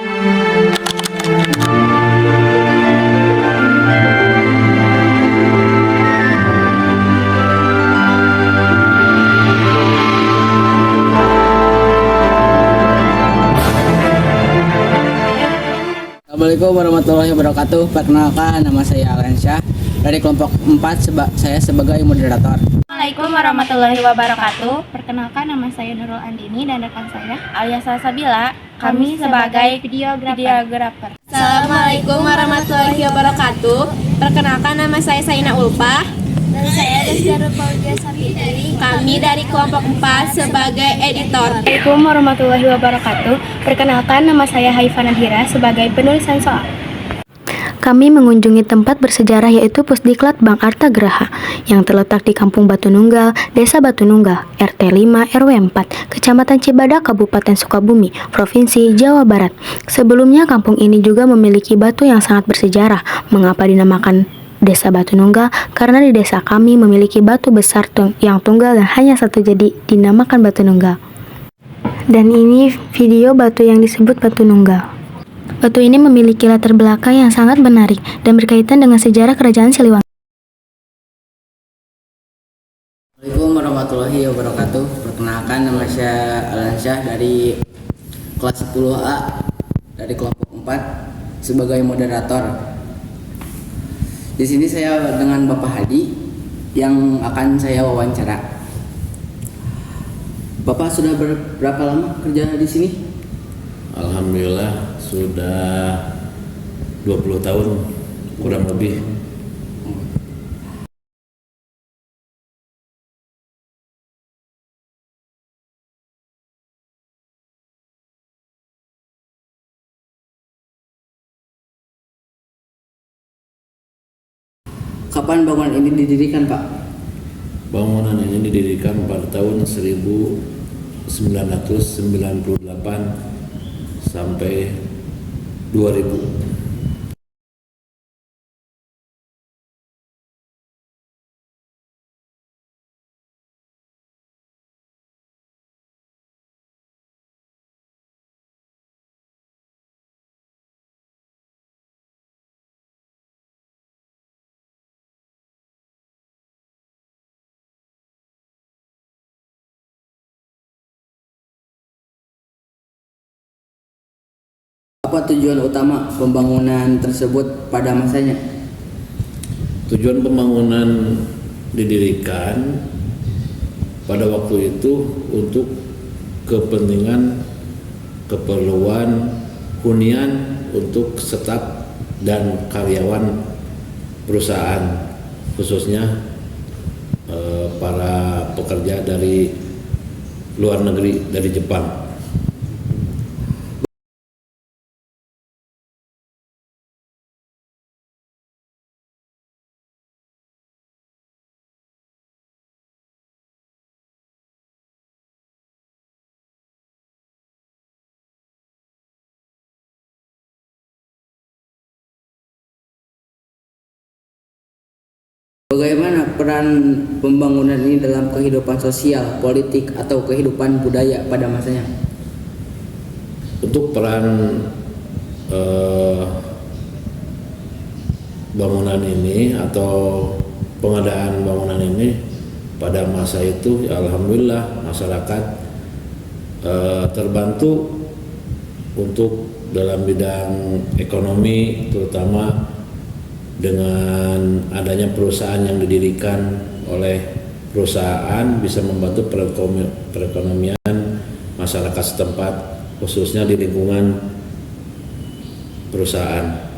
Assalamualaikum warahmatullahi wabarakatuh. Perkenalkan, nama saya Alansyah dari kelompok 4. Saya sebagai moderator. Assalamualaikum warahmatullahi wabarakatuh. Perkenalkan, nama saya Nurul Andini dan rekan saya alias Salsabila. Kami sebagai videografer. Assalamualaikum warahmatullahi wabarakatuh. Perkenalkan, nama saya Saina Ulfa. Dan saya Desjarul Paulia Sariti. Kami dari kelompok 4 sebagai editor. Assalamualaikum warahmatullahi wabarakatuh. Perkenalkan, nama saya Haifa Nadhira sebagai penulisan soal. Kami mengunjungi tempat bersejarah yaitu Pusdiklat Bank Arta Graha yang terletak di Kampung Batu Nunggal, Desa Batu Nunggal, RT 5 RW 4, Kecamatan Cibadak, Kabupaten Sukabumi, Provinsi Jawa Barat. Sebelumnya kampung ini juga memiliki batu yang sangat bersejarah. Mengapa dinamakan Desa Batu Nunggal? Karena di desa kami memiliki batu besar yang tunggal dan hanya satu, jadi dinamakan Batu Nunggal. Dan ini video batu yang disebut Batu Nunggal. Batu ini memiliki latar belakang yang sangat menarik dan berkaitan dengan sejarah Kerajaan Siliwangi. Assalamualaikum warahmatullahi wabarakatuh. Perkenalkan, nama saya Alansyah dari kelas 10A dari kelompok 4 sebagai moderator. Di sini saya dengan Bapak Hadi yang akan saya wawancara. Bapak sudah berapa lama kerja di sini? Alhamdulillah sudah 20 tahun kurang lebih. Kapan bangunan ini didirikan, Pak? Bangunan ini didirikan pada tahun 1998 sampai 2000. Apa tujuan utama pembangunan tersebut pada masanya? Tujuan pembangunan didirikan pada waktu itu untuk kepentingan keperluan hunian untuk staf dan karyawan perusahaan, khususnya para pekerja dari luar negeri, dari Jepang. Bagaimana peran pembangunan ini dalam kehidupan sosial, politik, atau kehidupan budaya pada masanya? Untuk peran bangunan ini atau pengadaan bangunan ini pada masa itu, ya alhamdulillah masyarakat terbantu untuk dalam bidang ekonomi, terutama dengan adanya perusahaan yang didirikan oleh perusahaan bisa membantu perekonomian masyarakat setempat, khususnya di lingkungan perusahaan.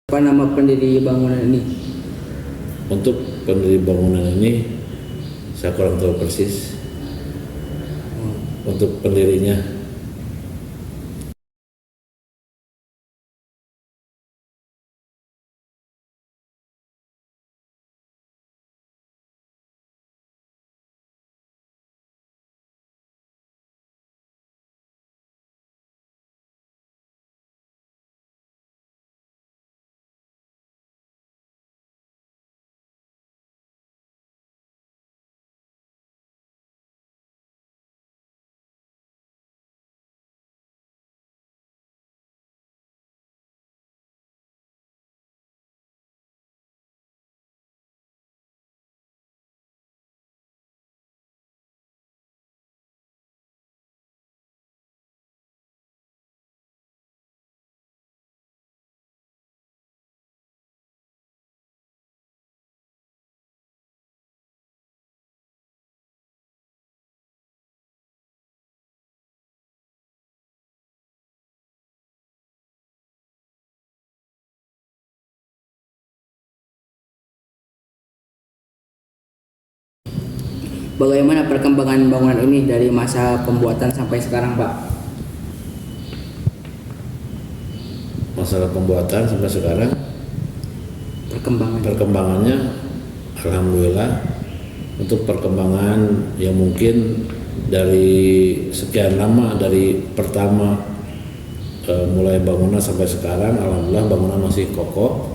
Apa nama pendiri bangunan ini? Untuk pendiri bangunan ini saya kurang tahu persis untuk pendirinya. Bagaimana perkembangan bangunan ini dari masa pembuatan sampai sekarang, Pak? Masalah pembuatan sampai sekarang perkembangannya alhamdulillah, untuk perkembangan yang mungkin dari sekian lama, dari pertama mulai bangunan sampai sekarang, alhamdulillah bangunan masih kokoh.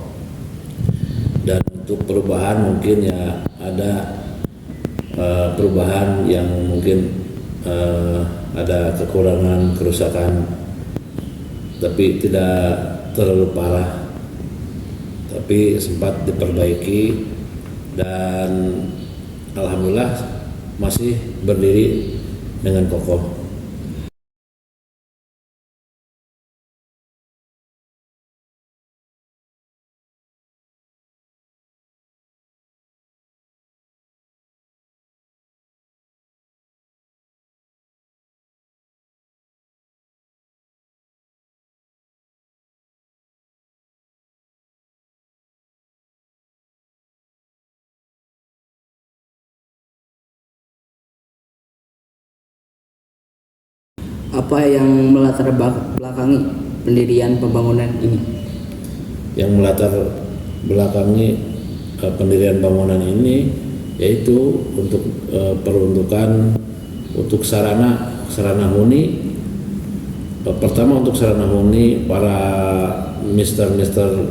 Dan untuk perubahan mungkin ya ada perubahan yang mungkin ada kekurangan, kerusakan, tapi tidak terlalu parah, tapi sempat diperbaiki dan alhamdulillah masih berdiri dengan kokoh. Apa yang melatar belakangi pendirian pembangunan ini? Yang melatar belakangi pendirian bangunan ini yaitu untuk peruntukan untuk sarana huni. Pertama untuk sarana huni para mister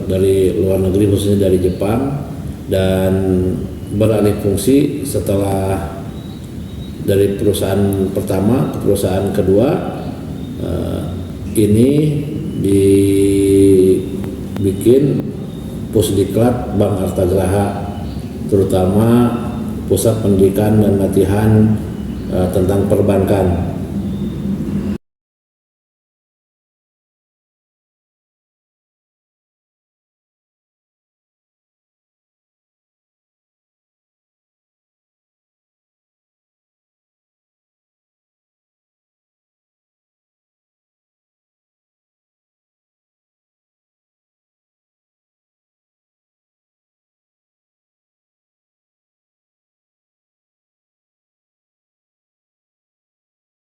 dari luar negeri, khususnya dari Jepang, dan beralih fungsi setelah dari perusahaan pertama ke perusahaan kedua. Ini dibikin Pusdiklat Bank Artagraha, terutama pusat pendidikan dan latihan tentang perbankan.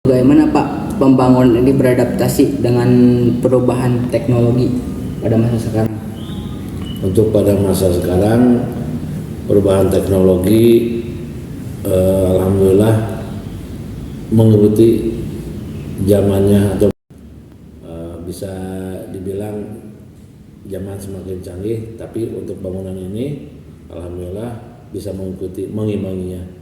Bagaimana Pak pembangunan ini beradaptasi dengan perubahan teknologi pada masa sekarang? Untuk pada masa sekarang, perubahan teknologi alhamdulillah mengikuti zamannya, atau bisa dibilang zaman semakin canggih, tapi untuk bangunan ini alhamdulillah bisa mengimbanginya.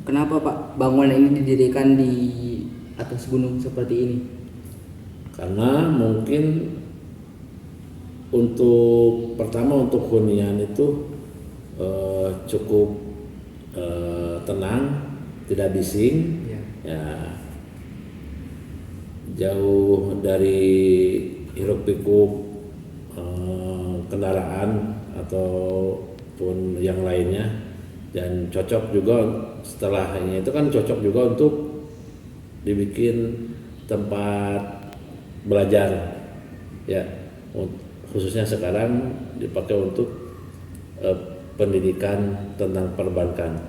Kenapa Pak bangunan ini didirikan di atas gunung seperti ini? Karena mungkin pertama untuk hunian itu cukup tenang, tidak bising, ya, jauh dari hiruk pikuk kendaraan ataupun yang lainnya, dan cocok juga setelahnya itu kan cocok juga untuk dibikin tempat belajar, ya, khususnya sekarang dipakai untuk pendidikan tentang perbankan.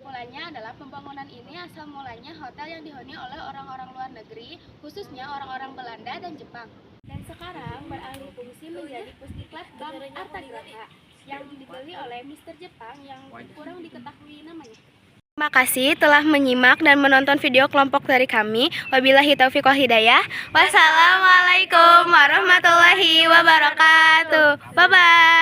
Mulanya adalah pembangunan ini asal mulanya hotel yang dihuni oleh orang-orang luar negeri, khususnya orang-orang Belanda dan Jepang. Dan sekarang beralih fungsi menjadi Pusdiklat Bank Artagraha yang dibeli oleh Mister Jepang yang kurang diketahui namanya. Terima kasih telah menyimak dan menonton video kelompok dari kami. Wabillahi taufiq wal hidayah. Wassalamualaikum warahmatullahi wabarakatuh. Bye bye.